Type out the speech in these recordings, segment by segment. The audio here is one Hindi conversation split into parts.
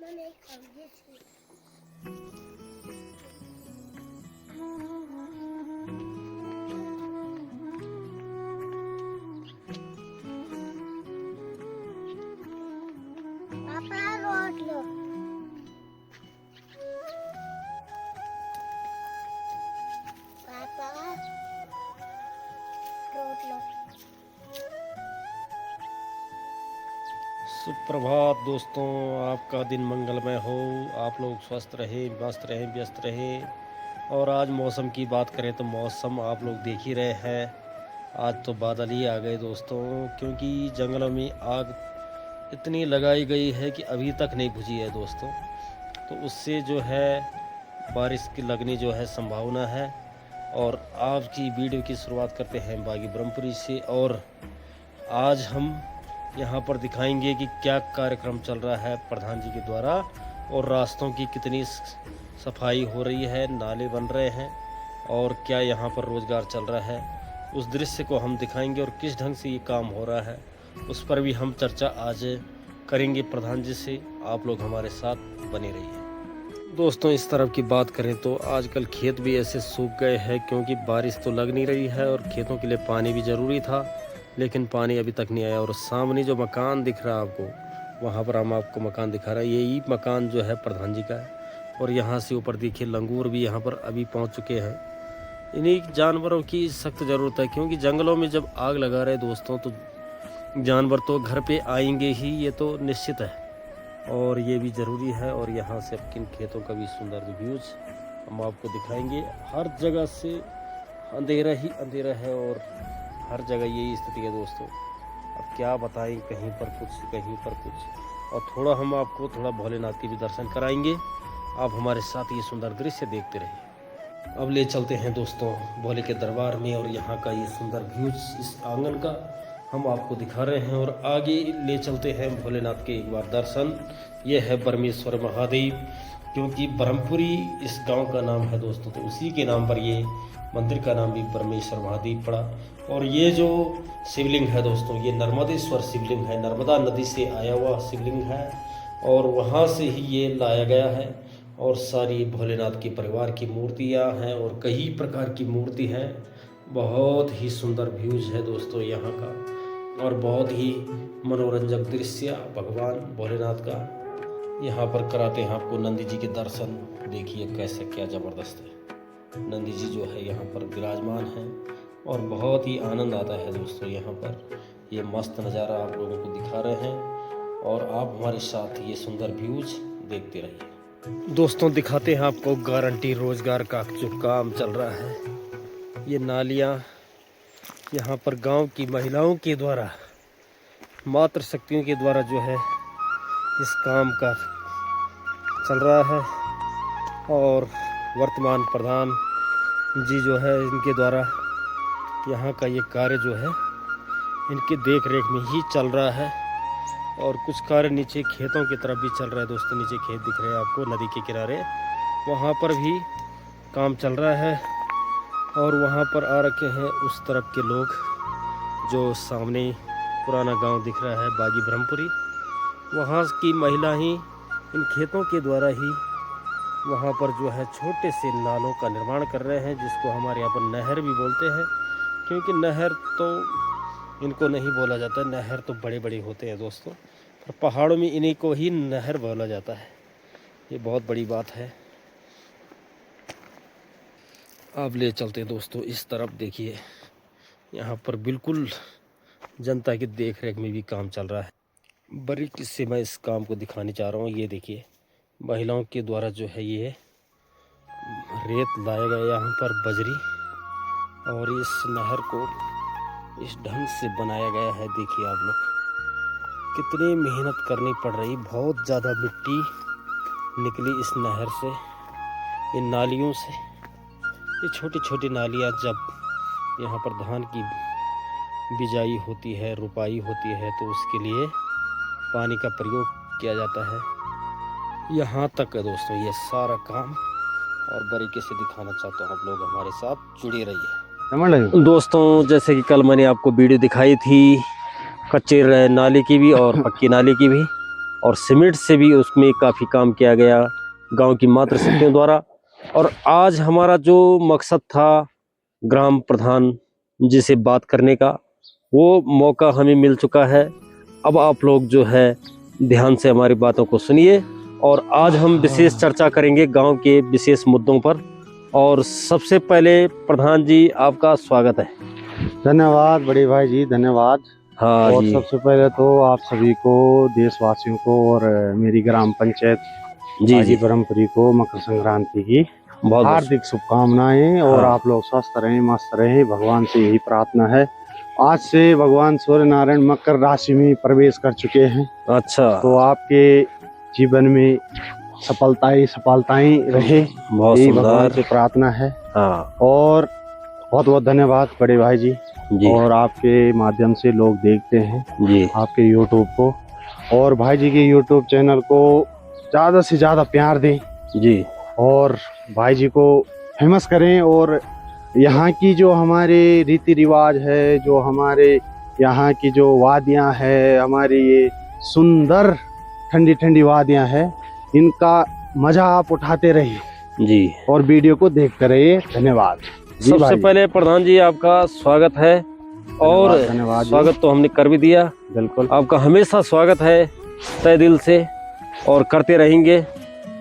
पापा रोट लो। पापा रोट लो। सुप्रभात दोस्तों, आपका दिन मंगलमय हो। आप लोग स्वस्थ रहें, मस्त रहें, व्यस्त रहें। और आज मौसम की बात करें तो मौसम आप लोग देख ही रहे हैं। आज तो बादल ही आ गए दोस्तों, क्योंकि जंगलों में आग इतनी लगाई गई है कि अभी तक नहीं बुझी है दोस्तों। तो उससे जो है बारिश की लगने जो है संभावना है। और आज की वीडियो की शुरुआत करते हैं बागी ब्रह्मपुरी से। और आज हम यहाँ पर दिखाएंगे कि क्या कार्यक्रम चल रहा है प्रधान जी के द्वारा, और रास्तों की कितनी सफाई हो रही है, नाले बन रहे हैं, और क्या यहाँ पर रोज़गार चल रहा है। उस दृश्य को हम दिखाएंगे और किस ढंग से ये काम हो रहा है उस पर भी हम चर्चा आज करेंगे प्रधान जी से। आप लोग हमारे साथ बने रहिए दोस्तों। इस तरफ की बात करें तो आजकल खेत भी ऐसे सूख गए हैं, क्योंकि बारिश तो लग नहीं रही है और खेतों के लिए पानी भी ज़रूरी था, लेकिन पानी अभी तक नहीं आया। और सामने जो मकान दिख रहा है आपको, वहाँ पर हम आपको मकान दिखा रहे हैं। यही मकान जो है प्रधान जी का है। और यहाँ से ऊपर देखिए लंगूर भी यहाँ पर अभी पहुँच चुके हैं। इन्हीं जानवरों की सख्त ज़रूरत है, क्योंकि जंगलों में जब आग लगा रहे दोस्तों तो जानवर तो घर पे आएंगे ही, ये तो निश्चित है। और ये भी ज़रूरी है। और यहाँ से किन खेतों का भी सुंदर व्यूज हम आपको दिखाएंगे। हर जगह से अंधेरा ही अंधेरा है और हर जगह यही स्थिति है दोस्तों। अब क्या बताएं, कहीं पर कुछ कहीं पर कुछ। और थोड़ा हम आपको थोड़ा भोलेनाथ के भी दर्शन कराएंगे। आप हमारे साथ ये सुंदर दृश्य देखते रहिए। अब ले चलते हैं दोस्तों भोले के दरबार में, और यहाँ का ये सुंदर व्यूज इस आंगन का हम आपको दिखा रहे हैं। और आगे ले चलते हैं भोलेनाथ के एक बार दर्शन। ये है ब्रह्मेश्वर महादेव, क्योंकि ब्रह्मपुरी इस गांव का नाम है दोस्तों, तो उसी के नाम पर ये मंदिर का नाम भी ब्रह्मेश्वर महादेव पड़ा। और ये जो शिवलिंग है दोस्तों, ये नर्मदेश्वर शिवलिंग है, नर्मदा नदी से आया हुआ शिवलिंग है, और वहाँ से ही ये लाया गया है। और सारी भोलेनाथ के परिवार की मूर्तियाँ हैं और कई प्रकार की मूर्ति हैं। बहुत ही सुंदर व्यूज है दोस्तों यहाँ का, और बहुत ही मनोरंजक दृश्य भगवान भोलेनाथ का यहाँ पर कराते हैं आपको। नंदी जी के दर्शन देखिए कैसे, क्या ज़बरदस्त है। नंदी जी जो है यहाँ पर विराजमान हैं और बहुत ही आनंद आता है दोस्तों यहाँ पर। ये मस्त नज़ारा आप लोगों को दिखा रहे हैं, और आप हमारे साथ ये सुंदर व्यूज देखते रहिए दोस्तों। दिखाते हैं आपको गारंटी रोजगार का जो काम चल रहा है। ये नालियाँ यहाँ पर गांव की महिलाओं के द्वारा, मातृ शक्तियों के द्वारा जो है इस काम का चल रहा है। और वर्तमान प्रधान जी जो है इनके द्वारा यहाँ का ये कार्य जो है इनके देख रेख में ही चल रहा है। और कुछ कार्य नीचे खेतों की तरफ भी चल रहा है दोस्तों। नीचे खेत दिख रहे हैं आपको नदी के किनारे, वहाँ पर भी काम चल रहा है। और वहाँ पर आ रखे हैं उस तरफ के लोग, जो सामने पुराना गांव दिख रहा है बागी ब्रह्मपुरी, वहाँ की महिला ही इन खेतों के द्वारा ही वहाँ पर जो है छोटे से नालों का निर्माण कर रहे हैं, जिसको हमारे यहाँ पर नहर भी बोलते हैं। क्योंकि नहर तो इनको नहीं बोला जाता, नहर तो बड़े बड़े होते हैं दोस्तों, पर पहाड़ों में इन्हीं को ही नहर बोला जाता है। ये बहुत बड़ी बात है। अब ले चलते हैं दोस्तों इस तरफ, देखिए यहाँ पर बिल्कुल जनता की देख रेख में भी काम चल रहा है। बारीकी से मैं इस काम को दिखाने चाह रहा हूँ। ये देखिए महिलाओं के द्वारा जो है ये रेत लाया गया यहाँ पर, बजरी, और इस नहर को इस ढंग से बनाया गया है। देखिए आप लोग कितनी मेहनत करनी पड़ रही, बहुत ज़्यादा मिट्टी निकली इस नहर से, इन नालियों से। ये छोटी छोटी नालियाँ जब यहाँ पर धान की बिजाई होती है, रुपाई होती है, तो उसके लिए पानी का प्रयोग किया जाता है। यहाँ तक है दोस्तों ये सारा काम, और बारीकी से दिखाना चाहता हूँ। आप लोग हमारे साथ जुड़े रहिए दोस्तों। जैसे कि कल मैंने आपको वीडियो दिखाई थी कच्चे नाली की भी और पक्की नाली की भी, और सीमेंट से भी उसमें काफ़ी काम किया गया गांव की मातृ शक्तियों द्वारा। और आज हमारा जो मकसद था ग्राम प्रधान जी से बात करने का, वो मौका हमें मिल चुका है। अब आप लोग जो है ध्यान से हमारी बातों को सुनिए और आज हम विशेष चर्चा करेंगे गांव के विशेष मुद्दों पर। और सबसे पहले प्रधान जी आपका स्वागत है। धन्यवाद बड़े भाई जी, धन्यवाद। हाँ और जी। सबसे पहले तो आप सभी को, देशवासियों को और मेरी ग्राम पंचायत जी हाजी जी, ब्रह्मपुरी को मकर संक्रांति की बहुत हार्दिक शुभकामनाएं। और हाँ। आप लोग स्वस्थ रहें, मस्त रहें, भगवान से यही प्रार्थना है। आज से भगवान सूर्य नारायण मकर राशि में प्रवेश कर चुके हैं, अच्छा, तो आपके जीवन में सफलताएं रहे, बहुत यही भगवान सुंदर। से प्रार्थना है। हाँ और बहुत बहुत धन्यवाद बड़े भाई जी। जी और आपके माध्यम से लोग देखते हैं जी आपके YouTube को, और भाई जी के YouTube चैनल को ज़्यादा से ज़्यादा प्यार दें जी और भाई जी को फेमस करें। और यहाँ की जो हमारे रीति रिवाज है, जो हमारे यहाँ की जो वादियाँ है, हमारी ये सुंदर ठंडी ठंडी वादियाँ है, इनका मज़ा आप उठाते रहिए जी। और वीडियो को देखते रहिए। धन्यवाद जी सबसे भाई। पहले प्रधान जी आपका स्वागत है। और धन्यवाद जी। स्वागत तो हमने कर भी दिया, बिल्कुल आपका हमेशा स्वागत है तहे दिल से और करते रहेंगे।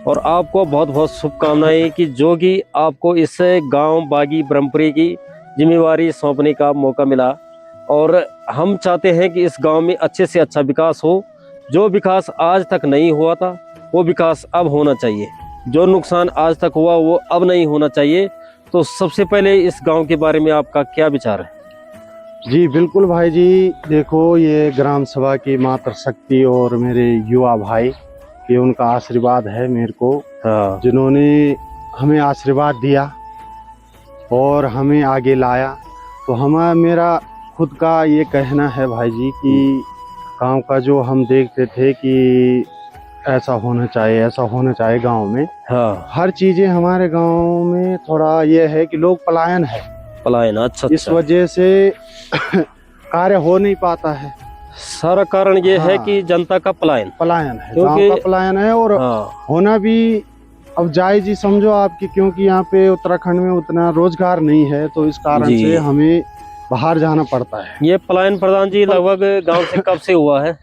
और आपको बहुत बहुत शुभकामनाएं कि जो कि आपको इस गांव बागी ब्रह्मपुरी की जिम्मेवारी सौंपने का मौका मिला। और हम चाहते हैं कि इस गांव में अच्छे से अच्छा विकास हो। जो विकास आज तक नहीं हुआ था वो विकास अब होना चाहिए, जो नुकसान आज तक हुआ वो अब नहीं होना चाहिए। तो सबसे पहले इस गांव के बारे में आपका क्या विचार है? जी बिल्कुल भाई जी, देखो ये ग्राम सभा की मातृ शक्ति और मेरे युवा भाई, ये उनका आशीर्वाद है मेरे को, हाँ जिन्होंने हमें आशीर्वाद दिया और हमें आगे लाया। तो मेरा खुद का ये कहना है भाई जी कि गांव का जो हम देखते थे कि ऐसा होना चाहिए, ऐसा होना चाहिए गांव में, हाँ। हर चीज़ें हमारे गांव में थोड़ा ये है कि लोग पलायन है, पलायन, अच्छा इस वजह से कार्य हो नहीं पाता है। सारा कारण ये है हाँ। कि जनता का पलायन है, गांव क्योंकि का पलायन है। और हाँ होना भी अब जायज ही समझो आपकी, क्योंकि यहाँ पे उत्तराखंड में उतना रोजगार नहीं है, तो इस कारण जी। से हमें बाहर जाना पड़ता है। ये पलायन प्रधान जी लगभग गांव से कब से हुआ है?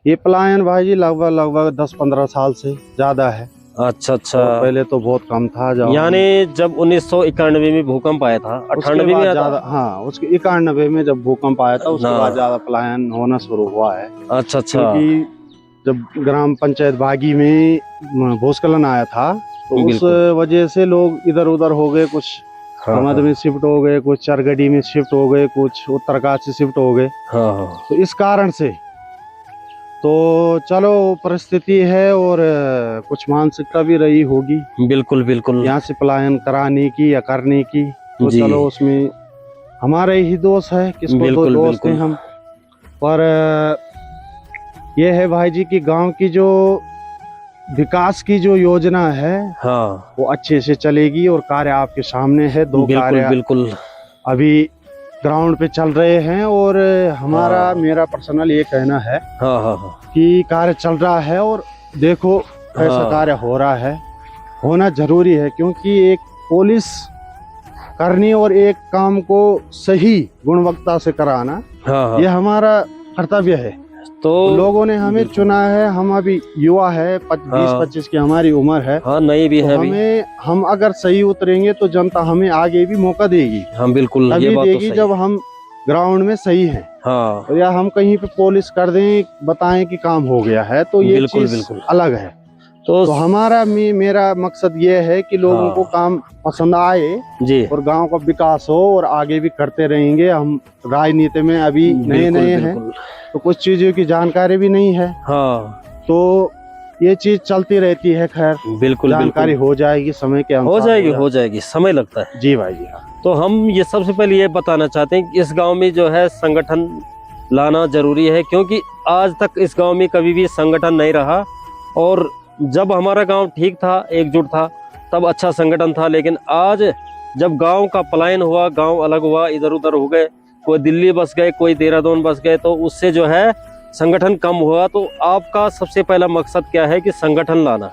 ये पलायन भाई जी लगभग 10-15 साल से ज्यादा है। अच्छा अच्छा। और पहले तो बहुत कम था। यानी जब 1991 में भूकंप आया था, 98 में आया था? हाँ, उसके 91 में जब भूकंप आया था, उसके बाद ज्यादा पलायन होना शुरू हुआ है। अच्छा अच्छा। क्योंकि जब ग्राम पंचायत बागी में भूस्खलन आया था, तो उस वजह से लोग इधर उधर हो गए, कुछ हमद में शिफ्ट हो गए, कुछ चरगड़ी में शिफ्ट हो गए, कुछ उत्तरकाशी से शिफ्ट हो गए। हाँ। तो इस कारण से तो चलो परिस्थिति है, और कुछ मानसिकता भी रही होगी बिल्कुल बिल्कुल, यहाँ से पलायन कराने की या करने की। तो चलो उसमें हमारा ही दोष है, किसको तो दोष दें हम। पर यह है भाई जी कि गांव की जो विकास की जो योजना है, हाँ, वो अच्छे से चलेगी। और कार्य आपके सामने है, दो कार्य बिल्कुल अभी ग्राउंड पे चल रहे हैं। और हमारा मेरा पर्सनल ये कहना है कि कार्य चल रहा है, और देखो ऐसा कार्य हो रहा है, होना जरूरी है। क्योंकि एक पुलिस करनी और एक काम को सही गुणवत्ता से कराना, ये हमारा कर्तव्य है। तो लोगों ने हमें चुना है, हम अभी युवा है, 20-25 की हमारी उम्र है। हाँ, नहीं भी है हमें, हम अगर सही उतरेंगे तो जनता हमें आगे भी मौका देगी। हम बिल्कुल तभी देगी जब हम ग्राउंड में सही हैं। हाँ। या हम कहीं पे पॉलिश कर दें, बताएं कि काम हो गया है, तो ये चीज अलग है। तो हमारा मेरा मकसद ये है कि लोगों को काम पसंद आए जी, और गांव का विकास हो, और आगे भी करते रहेंगे। हम राजनीति में अभी नए हैं, तो कुछ चीजों की जानकारी भी नहीं है। हाँ, तो ये चीज चलती रहती है। खैर बिल्कुल, जानकारी हो जाएगी, समय के अनुसार हो जाएगी, समय लगता है जी भाई जी। तो हम ये सबसे पहले ये बताना चाहते हैं कि इस गांव में जो है संगठन लाना जरूरी है, क्योंकि आज तक इस गांव में कभी भी संगठन नहीं रहा। और जब हमारा गांव ठीक था, एकजुट था, तब अच्छा संगठन था। लेकिन आज जब गांव का पलायन हुआ, गांव अलग हुआ, इधर उधर हो गए, कोई दिल्ली बस गए, कोई देहरादून बस गए, तो उससे जो है संगठन कम हुआ, तो आपका सबसे पहला मकसद क्या है कि संगठन लाना?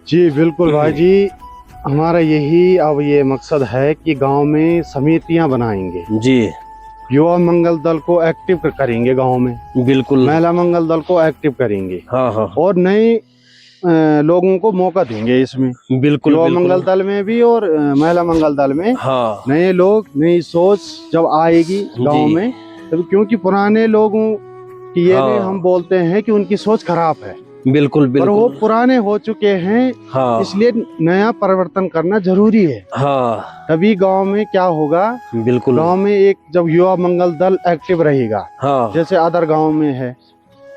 जी बिल्कुल भाई जी, हमारा यही अब ये मकसद है कि गांव में समितियां बनाएंगे जी। युवा मंगल दल को एक्टिव करेंगे गांव में, बिल्कुल। महिला मंगल दल को एक्टिव करेंगे। हाँ हाँ। और नए लोगों को मौका देंगे इसमें, बिल्कुल। युवा मंगल दल में भी और महिला मंगल दल में। हाँ। नए लोग, नई सोच जब आएगी गांव में, तब क्योंकि पुराने लोगों की ये नहीं हम बोलते हैं कि उनकी सोच खराब है। बिल्कुल बिल्कुल। पर वो पुराने हो चुके हैं। हाँ। इसलिए नया परिवर्तन करना जरूरी है। हाँ। तभी गांव में क्या होगा। बिल्कुल। गांव में एक जब युवा मंगल दल एक्टिव रहेगा, हाँ। जैसे अदर गांव में है,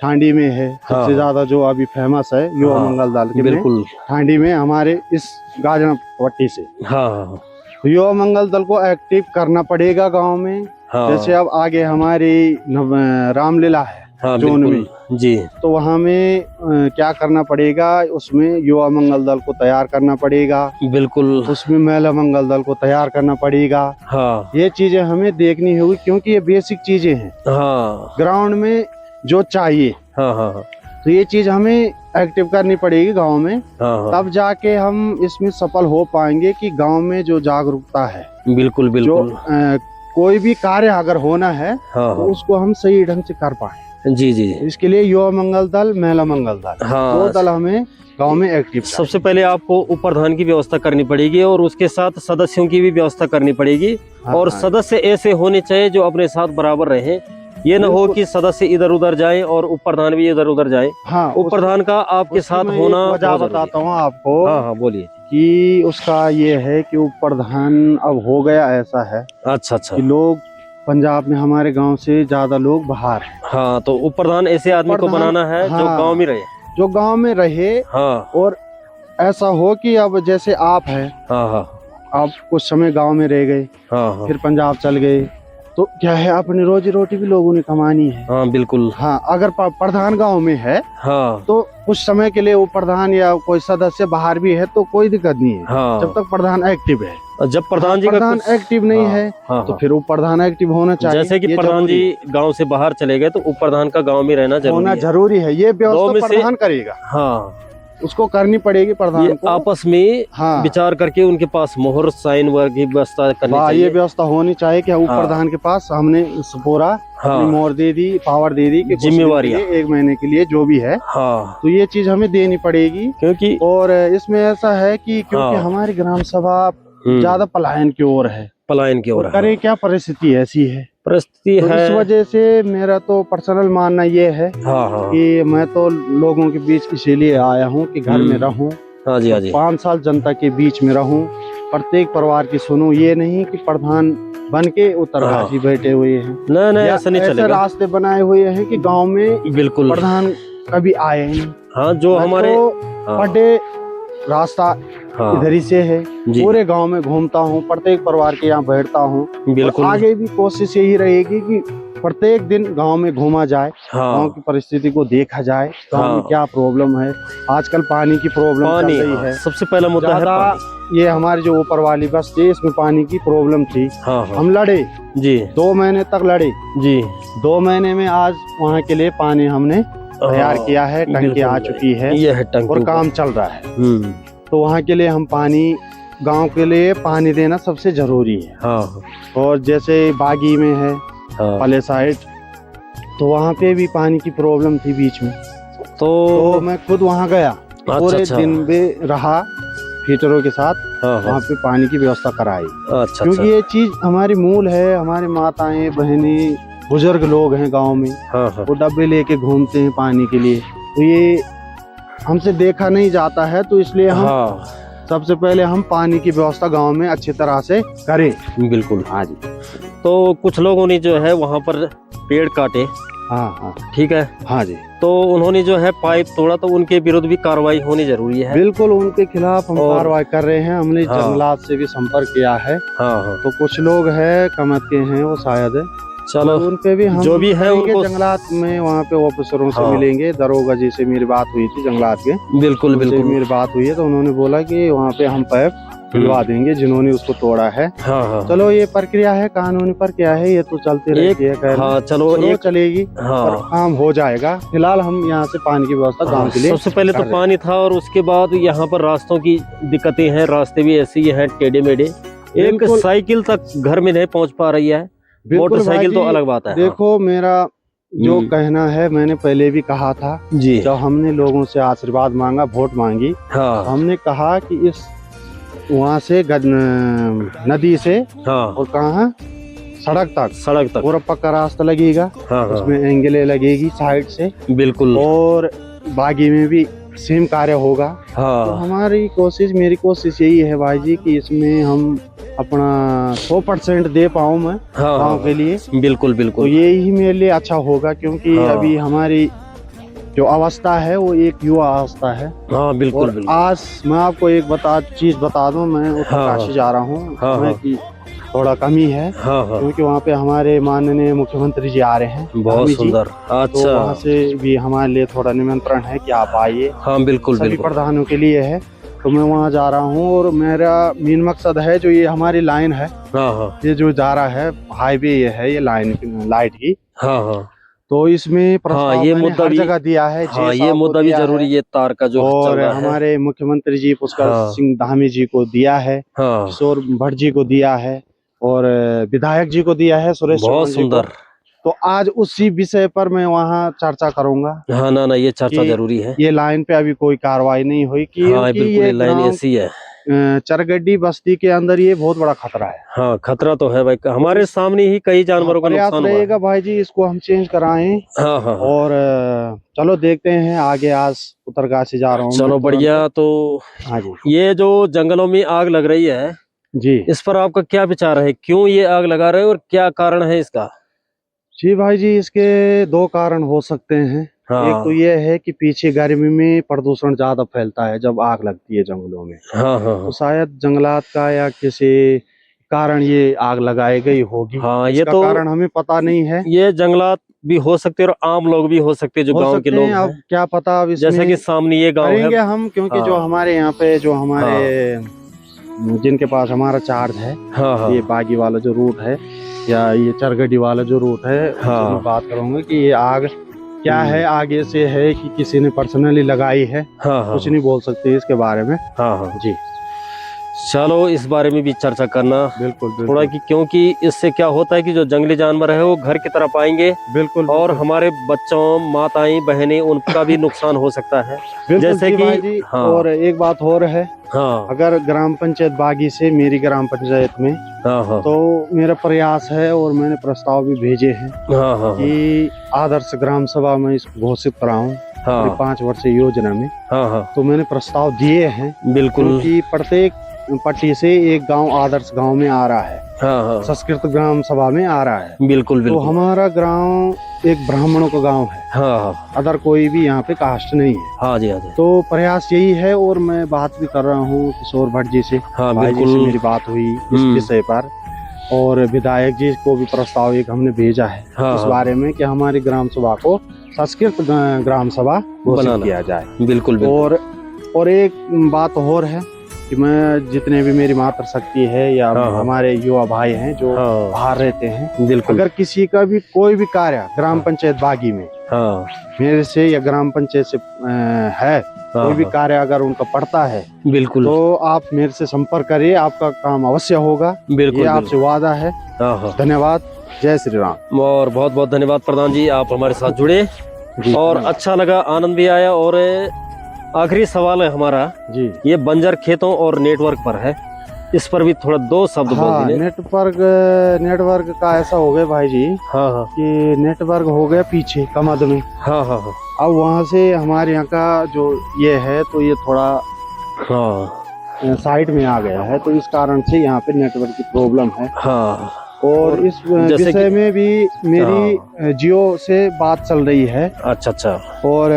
ठांडी में है सबसे ज्यादा जो अभी फेमस है युवा मंगल दल के। बिल्कुल। ठांडी में हमारे इस गाजना पट्टी से। हाँ। तो युवा मंगल दल को एक्टिव करना पड़ेगा गांव में। हाँ। जैसे अब आगे हमारी रामलीला है जून में जी, तो वहाँ में क्या करना पड़ेगा, उसमें युवा मंगल दल को तैयार करना पड़ेगा। बिल्कुल। उसमें महिला मंगल दल को तैयार करना पड़ेगा। हाँ। ये चीजें हमें देखनी होगी क्योंकि ये बेसिक चीजें हैं। हाँ। ग्राउंड में जो चाहिए। हाँ हाँ। तो ये चीज हमें एक्टिव करनी पड़ेगी गांव में। हाँ। तब जाके हम इसमें सफल हो पाएंगे कि गांव में जो जागरूकता है। बिल्कुल बिल्कुल। जो कोई भी कार्य अगर होना है तो उसको हम सही ढंग से कर पाए। जी जी। इसके लिए युवा मंगल दल, महिला मंगल दल, हाँ, दो दल हमें गांव में एक्टिव। सबसे पहले आपको उपप्रधान की व्यवस्था करनी पड़ेगी और उसके साथ सदस्यों की भी व्यवस्था करनी पड़ेगी। और सदस्य ऐसे होने चाहिए जो अपने साथ बराबर रहे। ये न हो कि सदस्य इधर उधर जाएं और उपप्रधान भी इधर उधर जाए। हाँ, उपप्रधान का आपके साथ होना वजह बताता हूँ आपको। हाँ हाँ बोलिए। कि उसका ये है कि उपप्रधान अब हो गया ऐसा है। अच्छा अच्छा। कि लोग पंजाब में हमारे गांव से ज्यादा लोग बाहर हैं। हाँ, तो उपप्रधान ऐसे आदमी को बनाना है जो गांव में रहे। जो गांव में रहे। हाँ। और ऐसा हो कि अब जैसे आप हैं। हाँ हाँ। आप कुछ समय गांव में रह गए। हाँ। फिर पंजाब चल गए, तो क्या है अपनी रोजी रोटी भी लोगों ने कमानी है। हाँ बिल्कुल। हाँ, अगर प्रधान गांव में है हाँ तो कुछ समय के लिए वो प्रधान या कोई सदस्य बाहर भी है तो कोई दिक्कत नहीं है। हाँ। जब तक प्रधान एक्टिव है। जब प्रधान जी प्रधान एक्टिव नहीं है तो फिर वो प्रधान एक्टिव होना चाहिए। जैसे कि प्रधान जी गांव से बाहर चले गए तो उप प्रधान का गांव में रहना जरूरी है। ये व्यवस्था प्रधान करेगा। हाँ, उसको करनी पड़ेगी प्रधान को। आपस में विचार करके उनके पास मोहर साइन वर्ग की व्यवस्था करनी चाहिए। ये व्यवस्था होनी चाहिए कि उप प्रधान के पास हमने पूरा मोहर दे दी, पावर दे दी कि जिम्मेवारी 1 महीने के लिए जो भी है। हाँ, तो ये चीज हमें देनी पड़ेगी। क्योंकि और इसमें ऐसा है कि क्योंकि हमारी ग्राम सभा ज्यादा पलायन की ओर है। पलायन की ओर करे क्या, परिस्थिति ऐसी है। परिस्थिति तो है। इस वजह से मेरा तो पर्सनल मानना ये है कि मैं तो लोगों के बीच इसीलिए आया हूँ कि घर में रहूं। हाँ जी, हाँ जी। 5 साल जनता के बीच में रहूं, प्रत्येक परिवार की सुनूं। ये नहीं कि प्रधान बन के उत्तरकाशी बैठे हुए हैं। नहीं, ऐसा नहीं चलेगा। ऐसे रास्ते बनाए हुए हैं कि गांव में बिल्कुल प्रधान कभी आए नहीं। हाँ, जो हमारे पढ़े रास्ता इधर ही से है। पूरे गांव में घूमता हूँ, प्रत्येक परिवार के यहाँ बैठता हूँ। बिल्कुल। आगे भी कोशिश यही रहेगी कि प्रत्येक दिन गांव में घूमा जाए। गांव की परिस्थिति को देखा जाए। गांव में क्या प्रॉब्लम है। आजकल पानी की प्रॉब्लम चल रही है। सबसे पहला मुद्दा है ये हमारी जो ऊपर वाली बस थी, इसमें पानी की प्रॉब्लम थी। हम लड़े जी, 2 महीने तक लड़े जी। 2 महीने में आज वहाँ के लिए पानी हमने तैयार किया है। टंकी आ चुकी है, और काम चल रहा है। तो वहाँ के लिए हम पानी, गांव के लिए पानी देना सबसे जरूरी है। और जैसे बागी में है पले साइड, तो वहाँ पे भी पानी की प्रॉब्लम थी बीच में। तो मैं खुद वहाँ गया, पूरे दिन में रहा हीटरों के साथ। वहाँ पे पानी की व्यवस्था कराई। क्योंकि ये चीज हमारी मूल है। हमारे माताएं, बहनें, बुजुर्ग लोग हैं गांव में। वो डब्बे लेके घूमते हैं पानी के लिए। तो ये हमसे देखा नहीं जाता है, तो इसलिए हम सबसे पहले हम पानी की व्यवस्था गांव में अच्छी तरह से करें। बिल्कुल। हाँ जी। तो कुछ लोगों ने जो है वहाँ पर पेड़ काटे। हाँ, ठीक है। हाँ जी। तो उन्होंने जो है पाइप तोड़ा, तो उनके विरुद्ध भी कार्रवाई होनी जरूरी है। बिल्कुल, उनके खिलाफ हम कार्रवाई कर रहे हैं। हमने जंगलात से भी संपर्क किया है। तो कुछ लोग हैं कमत के हैं, वो शायद चलो उन पे भी हम जो भी है उनको जंगलात में वहाँ पे ऑफिसरों से मिलेंगे। दरोगा जी से मेरी बात हुई थी जंगलात के। बिल्कुल बिल्कुल मेरी बात हुई है, तो उन्होंने बोला कि वहाँ पे हम पाइप दिलवा देंगे जिन्होंने उसको तोड़ा है। हाँ हाँ। चलो ये प्रक्रिया है, कानूनी प्रक्रिया है, ये तो चलती रहती है। हाँ चलो एक चलेगी। हाँ और काम हो जाएगा। फिलहाल हम यहाँ से पानी की व्यवस्था गांव के लिए सबसे पहले तो पानी था, और उसके बाद यहाँ पर रास्तों की दिक्कतें हैं, रास्ते भी ऐसे ही हैं टेढ़े मेढ़े, एक साइकिल तक घर में नहीं पहुँच पा रही है, मोटरसाइकिल तो अलग बात है। देखो मेरा जो कहना है, मैंने पहले भी कहा था जी, जब हमने लोगों से आशीर्वाद मांगा, वोट मांगी, हाँ, हमने कहा कि इस वहाँ से नदी से हाँ, और कहाँ सड़क तक पूरा पक्का रास्ता लगेगा। हाँ, उसमें एंगलें लगेगी साइड से बिल्कुल, और बागी में भी सेम कार्य होगा। हाँ, तो हमारी कोशिश, मेरी कोशिश यही है भाई जी कि इसमें हम अपना 100% दे पाऊँ मैं गाँव के लिए। बिल्कुल बिल्कुल, तो यही मेरे लिए अच्छा होगा, क्योंकि अभी हमारी जो अवस्था है वो एक युवा अवस्था है। हाँ बिल्कुल, बिल्कुल। आज मैं आपको एक चीज बता दूं, मैं उत्तरकाशी जा रहा हूँ, कि थोड़ा कमी है, क्योंकि वहाँ पे हमारे माननीय मुख्यमंत्री जी आ रहे हैं। बहुत सुंदर। अच्छा, तो वहाँ से भी हमारे लिए थोड़ा निमंत्रण है कि आप आइए। हाँ बिल्कुल, सभी प्रधानों के लिए है, तो मैं वहाँ जा रहा हूँ। और मेरा मेन मकसद है, जो ये हमारी लाइन है, ये जो जा रहा है हाईवे, ये है ये लाइन लाइट की। तो इसमें प्रस्ताव ये मुद्दा हर जगह दिया है। हाँ, ये मुद्दा भी जरूरी है, तार का जो और हमारे मुख्यमंत्री जी पुष्कर सिंह धामी जी को दिया है, किशोर भट्ट जी को दिया है, और विधायक जी को दिया है, सुरेश। बहुत सुंदर। तो आज उसी विषय पर मैं वहाँ चर्चा करूंगा। हाँ ना ये चर्चा जरूरी है। ये लाइन पे अभी कोई कार्रवाई नहीं हुई, क्योंकि ये लाइन ऐसी है, चरगड्डी बस्ती के अंदर ये बहुत बड़ा खतरा है। हाँ खतरा तो है भाई, हमारे सामने ही कई जानवरों का नुकसान रहेगा भाई जी, इसको हम चेंज कराएं। हाँ। और चलो देखते हैं आगे। आज उत्तरकाशी जा रहा हूँ। चलो बढ़िया। तो हाँ जी, ये जो जंगलों में आग लग रही है जी, इस पर आपका क्या विचार है? क्यों ये आग लगा रहे हो और क्या कारण है इसका? जी भाई जी, इसके दो कारण हो सकते हैं। हाँ। एक तो ये है कि पीछे गर्मी में प्रदूषण ज्यादा फैलता है जब आग लगती है जंगलों में। हाँ। तो शायद जंगलात का या किसी कारण ये आग लगाई गई होगी। हाँ, ये तो कारण हमें पता नहीं है। ये जंगलात भी हो सकते हैं और आम लोग भी हो सकते हैं, जो गांव के लोग हैं। अब क्या पता, अब जैसे कि सामने ये गांव है हम, क्योंकि जो हमारे यहाँ पे जो हमारे जिनके पास हमारा चार्ज है, ये बागी वाला जो रूट है या ये चरगड्डी वाला जो रूट है, मैं बात करूंगा कि ये आग क्या है, आगे से है कि किसी ने पर्सनली लगाई है। कुछ नहीं बोल सकते इसके बारे में। जी, चलो इस बारे में भी चर्चा करना बिल्कुल थोड़ा, कि क्योंकि इससे क्या होता है कि जो जंगली जानवर है वो घर की तरफ आएंगे। बिल्कुल। और हमारे बच्चों, माताएं, बहनें, उनका भी नुकसान हो सकता है। जैसे कि और एक बात और है, अगर ग्राम पंचायत बागी से मेरी ग्राम पंचायत में, तो मेरा प्रयास है और मैंने प्रस्ताव भी भेजे हैं कि आदर्श ग्राम सभा में इसको घोषित कराऊं 5 वर्षीय योजना में। तो मैंने प्रस्ताव दिए हैं। बिल्कुल, कि प्रत्येक पट्टी से एक गांव आदर्श गांव में आ रहा है। संस्कृत ग्राम सभा में आ रहा है। बिल्कुल। तो हमारा गांव एक ब्राह्मणों का गांव है। अदर कोई भी यहाँ पे कास्ट नहीं है। हाँ जी। तो प्रयास यही है, और मैं बात भी कर रहा हूँ किशोर भट्ट जी से। भाई जी से मेरी बात हुई इस विषय पर, और विधायक जी को भी प्रस्ताव एक हमने भेजा है इस बारे में कि हमारी ग्राम सभा को संस्कृत ग्राम सभा घोषित किया जाए। बिल्कुल। और एक बात और है कि मैं जितने भी मेरी मातृशक्ति है या हमारे युवा भाई हैं जो बाहर रहते हैं, बिल्कुल, अगर किसी का भी कोई भी कार्य ग्राम पंचायत बागी में मेरे से या ग्राम पंचायत से है, कोई भी कार्य अगर उनका पड़ता है, बिल्कुल, तो आप मेरे से संपर्क करिए, आपका काम अवश्य होगा। बिल्कुल, ये आपसे वादा है। धन्यवाद। जय श्री राम। और बहुत बहुत धन्यवाद प्रधान जी, आप हमारे साथ जुड़े और अच्छा लगा, आनंद भी आया। और आखिरी सवाल है हमारा जी, ये बंजर खेतों और नेटवर्क पर है, इस पर भी थोड़ा 2 शब्द बोल दीजिए। नेटवर्क का ऐसा हो गया भाई जी, कि नेटवर्क हो गया पीछे कमद में। अब वहाँ से हमारे यहाँ का जो ये है, तो ये थोड़ा साइड में आ गया है, तो इस कारण से यहाँ पे नेटवर्क की प्रॉब्लम है। और इस विषय में भी मेरी जियो से बात चल रही है। अच्छा। और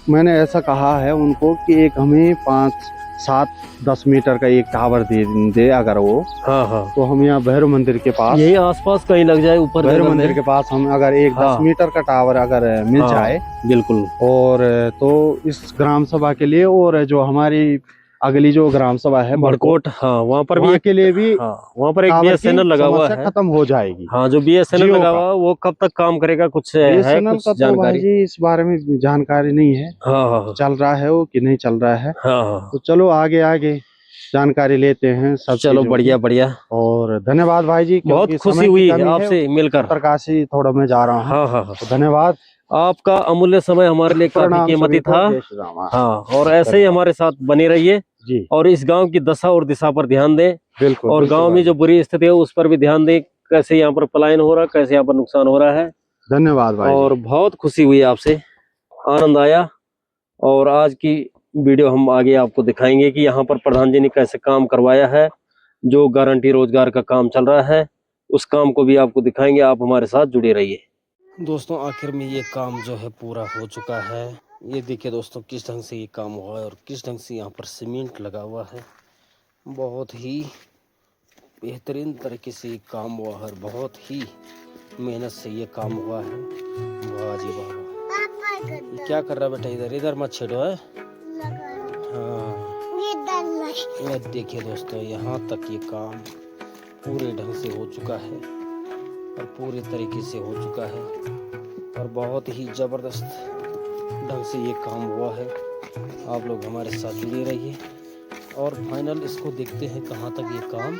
मैंने ऐसा कहा है उनको कि एक हमें 5, 7, 10 मीटर का एक टावर दे अगर वो। तो हम यहाँ भैरव मंदिर के पास, यही आसपास कहीं लग जाए, ऊपर भैरव मंदिर के पास हम अगर एक 10 मीटर का टावर अगर मिल जाए, बिल्कुल। और तो इस ग्राम सभा के लिए और जो हमारी अगली जो ग्राम सभा है बड़कोट, हाँ वहाँ पर भी वहाँ के लिए भी वहाँ पर एक टावर की बीएसएनएल लगा हुआ है, खत्म हो जाएगी। हाँ जो बीएसएनएल जियो लगा का। हुआ है वो कब तक काम करेगा, कुछ है बीएसएनएल कुछ का तो भाई जानकारी? जी इस बारे में जानकारी नहीं है, हाँ हाँ चल रहा है वो कि नहीं चल रहा है। हाँ हाँ। तो चलो आगे आगे जानकारी लेते हैं सब चलो चीजों बढ़िया की। बढ़िया, और धन्यवाद भाई जी, बहुत क्योंकि खुशी समय की हुई कमी है, आपसे मिलकर। उत्तरकाशी थोड़ा मैं जा रहा हूँ। हाँ हाँ हाँ, तो धन्यवाद, आपका अमूल्य समय हमारे लिए काफी प्रणाम कीमती सभी को, था। जय श्री राम। हाँ, और ऐसे ही हमारे साथ बने रहिए जी और इस गांव की दशा और दिशा पर ध्यान दें, बिल्कुल। और गांव में जो बुरी स्थिति है उस पर भी ध्यान दें, कैसे यहाँ पर पलायन हो रहा है, कैसे यहाँ पर नुकसान हो रहा है। धन्यवाद भाई और जी। बहुत खुशी हुई आपसे, आनंद आया। और आज की वीडियो हम आगे आपको दिखाएंगे कि यहाँ पर प्रधान जी ने कैसे काम करवाया है, जो गारंटी रोजगार का काम चल रहा है उस काम को भी आपको दिखाएंगे। आप हमारे साथ जुड़े रहिए। दोस्तों आखिर में ये काम जो है पूरा हो चुका है। ये देखिए दोस्तों किस ढंग से ये काम हुआ है और किस ढंग से यहाँ पर सीमेंट लगा हुआ है। बहुत ही बेहतरीन तरीके से ये काम हुआ है, बहुत ही मेहनत से ये काम हुआ है। वाह जी वाह। ये क्या कर रहा है बेटा, इधर इधर मत छेड़ो है। हाँ ये देखिए दोस्तों, यहाँ तक ये काम पूरे ढंग से हो चुका है और पूरे तरीके से हो चुका है और बहुत ही ज़बरदस्त ढंग से ये काम हुआ है। आप लोग हमारे साथ जुड़े रहिए और फाइनल इसको देखते हैं कहाँ तक ये काम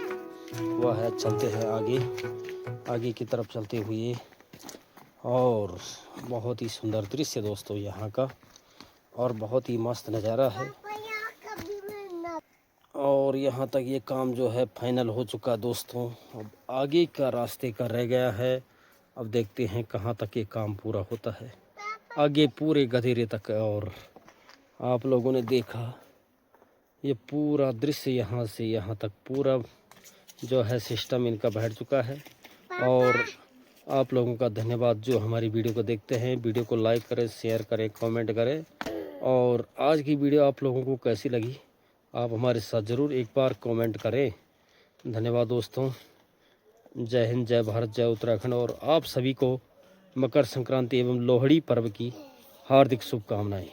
हुआ है। चलते हैं आगे की तरफ चलते हुए। और बहुत ही सुंदर दृश्य दोस्तों यहाँ का, और बहुत ही मस्त नज़ारा है। और यहाँ तक ये काम जो है फाइनल हो चुका दोस्तों। अब आगे का रास्ते का रह गया है। अब देखते हैं कहाँ तक ये काम पूरा होता है, आगे पूरे गधेरे तक। और आप लोगों ने देखा ये पूरा दृश्य, यहाँ से यहाँ तक पूरा जो है सिस्टम इनका बैठ चुका है। और आप लोगों का धन्यवाद जो हमारी वीडियो को देखते हैं। वीडियो को लाइक करें, शेयर करें, कमेंट करें। और आज की वीडियो आप लोगों को कैसी लगी आप हमारे साथ ज़रूर एक बार कमेंट करें। धन्यवाद दोस्तों। जय हिंद, जय भारत, जय उत्तराखंड। और आप सभी को मकर संक्रांति एवं लोहड़ी पर्व की हार्दिक शुभकामनाएं।